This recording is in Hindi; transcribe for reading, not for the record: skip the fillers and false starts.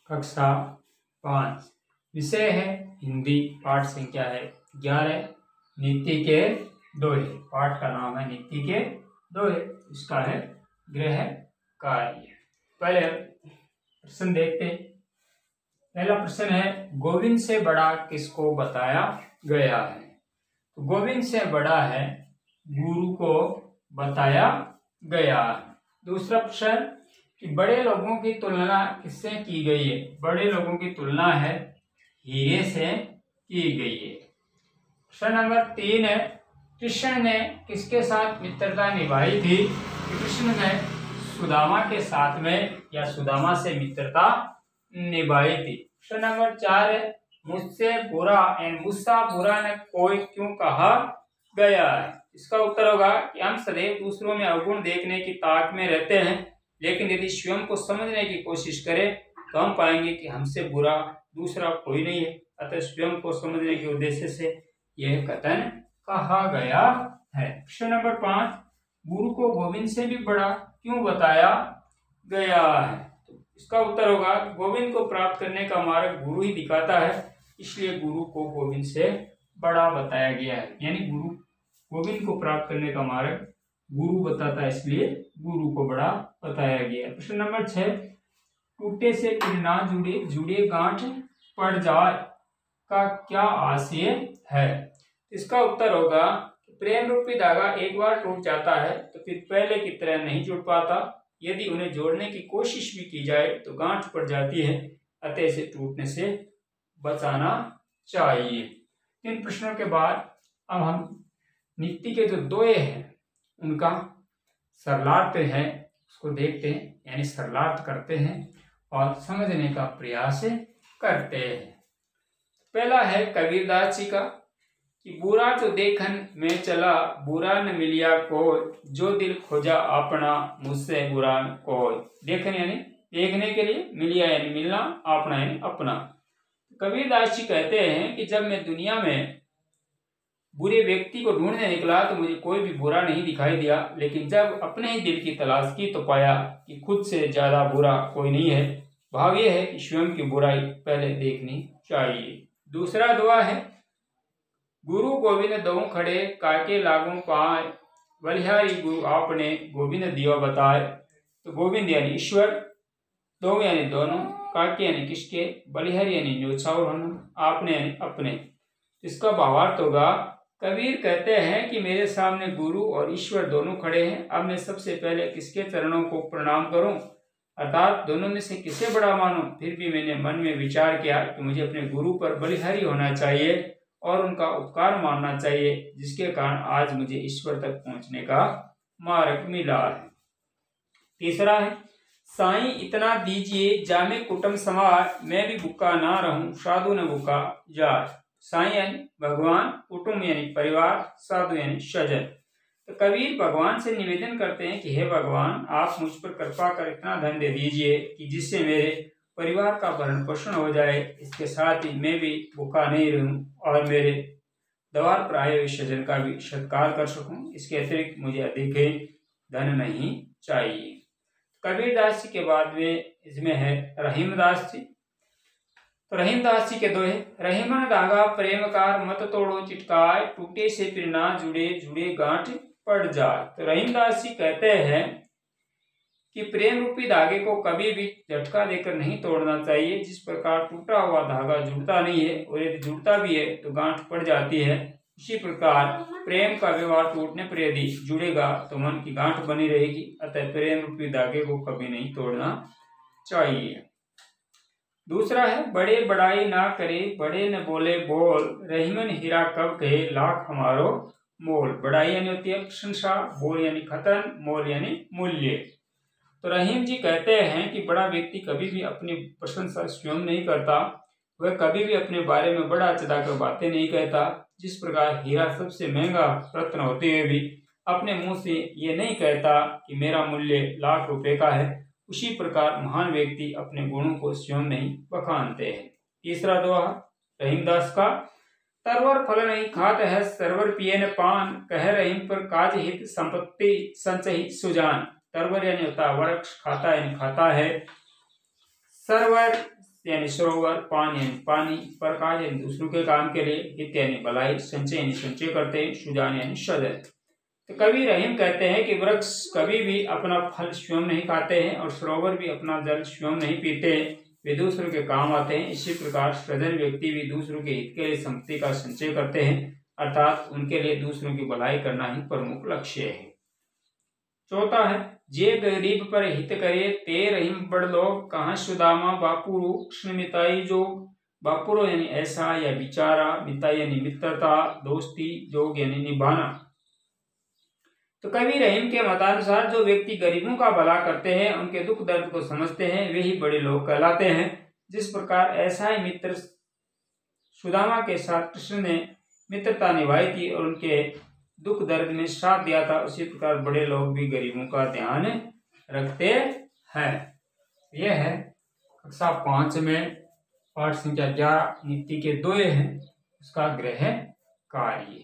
कक्षा 5। विषय है हिंदी। पाठ संख्या है 11। नीति के दोहे। पाठ का नाम है नीति के दोहे। इसका है गृह कार्य। पहले प्रश्न देखते हैं। पहला प्रश्न है, गोविंद से बड़ा किसको बताया गया है? तो गोविंद से बड़ा है गुरु को बताया गया है। दूसरा प्रश्न कि बड़े लोगों की तुलना किससे की गई है? बड़े लोगों की तुलना है हीरे से की गई है। प्रश्न नंबर 3 है, कृष्ण ने किसके साथ मित्रता निभाई थी? कृष्ण ने सुदामा के साथ में या सुदामा से मित्रता निभाई थी। प्रश्न नंबर 4 है, मुझसे बुरा मुझसा बुरा ने कोई क्यों कहा गया है? इसका उत्तर होगा कि हम सदैव दूसरों में अवगुण देखने की ताक में रहते हैं, लेकिन यदि स्वयं को समझने की कोशिश करें तो हम पाएंगे कि हमसे बुरा दूसरा कोई नहीं है। अतः स्वयं को समझने के उद्देश्य से यह कथन कहा गया है। प्रश्न नंबर 5, गुरु को गोविंद से भी बड़ा क्यों बताया गया है? तो इसका उत्तर होगा कि गोविंद को प्राप्त करने का मार्ग गुरु ही दिखाता है, इसलिए गुरु को गोविंद से बड़ा बताया गया है। यानी गुरु गोविंद को प्राप्त करने का मार्ग गुरु बताता है, इसलिए गुरु को बड़ा बताया गया है। प्रश्न नंबर 6, टूटे से फिर ना जुड़े जुड़े गांठ पड़ जाए का क्या आशय है? इसका उत्तर होगा कि प्रेम रूपी धागा एक बार टूट जाता है तो फिर पहले की तरह नहीं जुड़ पाता। यदि उन्हें जोड़ने की कोशिश भी की जाए तो गांठ पड़ जाती है, अतः इसे टूटने से बचाना चाहिए। इन प्रश्नों के बाद अब हम नीति के जो दोहे हैं उनका सरलार्थ है उसको देखते हैं, यानी सरलार्थ करते हैं और समझने का प्रयास करते हैं। पहला है कबीरदास जी का कि बुरा तो देखन में चला, बुरा न मिलिया कोई, जो दिल खोजा अपना, मुझसे बुरा कोई। देखन यानी देखने के लिए, मिलिया यानी मिलना, अपना यानी अपना। कबीरदास जी कहते हैं कि जब मैं दुनिया में बुरे व्यक्ति को ढूंढने निकला तो मुझे कोई भी बुरा नहीं दिखाई दिया, लेकिन जब अपने ही दिल की तलाश की तो पाया कि खुद से ज्यादा बुरा कोई नहीं है। भाव यह है कि स्वयं की बुराई पहले देखनी चाहिए। दूसरा दुआ है, गुरु गोविंद दो खड़े, काके लागू पाए, बलिहारी गुरु आपने, गोविंद दियो बताए। तो गोविंद यानी ईश्वर, दो यानी दोनों, काके यानी किसके, बलिहारी यानी न्योछावर होना, आपने यानी अपने। इसका भावार्थ होगा, कबीर कहते हैं कि मेरे सामने गुरु और ईश्वर दोनों खड़े हैं, अब मैं सबसे पहले किसके चरणों को प्रणाम करूं, अर्थात दोनों में से किसे बड़ा मानूं। फिर भी मैंने मन में विचार किया कि मुझे अपने गुरु पर बलिहारी होना चाहिए और उनका उपकार मानना चाहिए, जिसके कारण आज मुझे ईश्वर तक पहुंचने का मार्ग मिला है। तीसरा है, साईं इतना दीजिए जामे कुटुंब समार, मैं भी भूखा ना रहूं, साधु न भूखा जाए। साईं यानी भगवान, कुटुंब यानी परिवार, साधु यानी स्वजन। तो कबीर भगवान से निवेदन करते हैं कि हे भगवान, आप मुझ पर कृपा कर इतना धन दे दीजिए कि जिससे मेरे परिवार का भरण पोषण हो जाए, इसके साथ ही मैं भी भूखा नहीं रहूं और मेरे द्वार पर आए हुए स्वजन का भी सत्कार कर सकूं। इसके अतिरिक्त मुझे अधिक धन नहीं चाहिए। कबीरदास जी के बाद में इसमें है रहीमदास जी। तो रहीमदास जी के दोहे, रहीमन धागा प्रेम कार, मत तोड़ो चिटकाए, टूटे से फिर ना जुड़े जुड़े गांठ पड़ जाए। तो रहीमदास जी कहते हैं कि प्रेम रूपी धागे को कभी भी झटका देकर नहीं तोड़ना चाहिए। जिस प्रकार टूटा हुआ धागा जुड़ता नहीं है और यदि जुड़ता भी है तो गांठ पड़ जाती है, इसी प्रकार प्रेम का व्यवहार टूटने पर यदि जुड़ेगा तो मन की गांठ बनी रहेगी। अतः प्रेम रूपी धागे को कभी नहीं तोड़ना चाहिए। दूसरा है, बड़े बड़ाई ना करे, बड़े न बोले बोल, रहीमन हीरा कब कहे, लाख हमारो मोल। बड़ाई यानी होती है प्रशंसा, बोल यानी खतन, मोल यानी मूल्य। तो रहीम जी कहते हैं कि बड़ा व्यक्ति कभी भी अपनी प्रशंसा स्वयं नहीं करता, वह कभी भी अपने बारे में बड़ा चढ़ाकर बातें नहीं कहता। जिस प्रकार हीरा सबसे महंगा रत्न होते हुए भी अपने मुंह से ये नहीं कहता कि मेरा मूल्य लाख रुपए का है, उसी प्रकार महान व्यक्ति अपने गुणों को स्वयं नहीं बखानते हैं। तीसरा दोहा रहीमदास का, तरवर फल नहीं खात है, सरवर पिए न पान, कह रहीम पर काज हित, संपत्ति संचय सुजान। तरवर यानी होता है वृक्ष, खाता यानी खाता है, सरवर यानी सरोवर, पान यानी पानी, प्रकाश यानी दूसरों के काम के लिए, हित यानी भलाई, संचय यानी संचय करते हैं, सुजान यानी सजन। तो कवि रहीम कहते हैं कि वृक्ष कभी भी अपना फल स्वयं नहीं खाते हैं और सरोवर भी अपना जल स्वयं नहीं पीते हैं, वे दूसरों के काम आते हैं। इसी प्रकार सृजन व्यक्ति भी दूसरों के हित के लिए संपत्ति का संचय करते हैं, अर्थात उनके लिए दूसरों की भलाई करना ही प्रमुख लक्ष्य है। चौथा है, जे गरीब पर हित करे ते रहीम बड़ लोग, कहाँ सुदामा बापुरु कृष्ण मिताई जोग। बापुरो यानी ऐसा या बिचारा, मिताई यानी मित्रता, दोस्ती, जोग यानी निभाना। तो कवि रहीम के मतानुसार जो व्यक्ति गरीबों का भला करते हैं, उनके दुख दर्द को समझते हैं, वे ही बड़े लोग कहलाते हैं। जिस प्रकार ऐसा ही मित्र सुदामा के साथ कृष्ण ने मित्रता निभाई थी और उनके दुख दर्द में साथ दिया था, उसी प्रकार बड़े लोग भी गरीबों का ध्यान रखते हैं। यह है कक्षा 5 में पाठ संख्या 11 नीति के 2 है उसका गृह कार्य।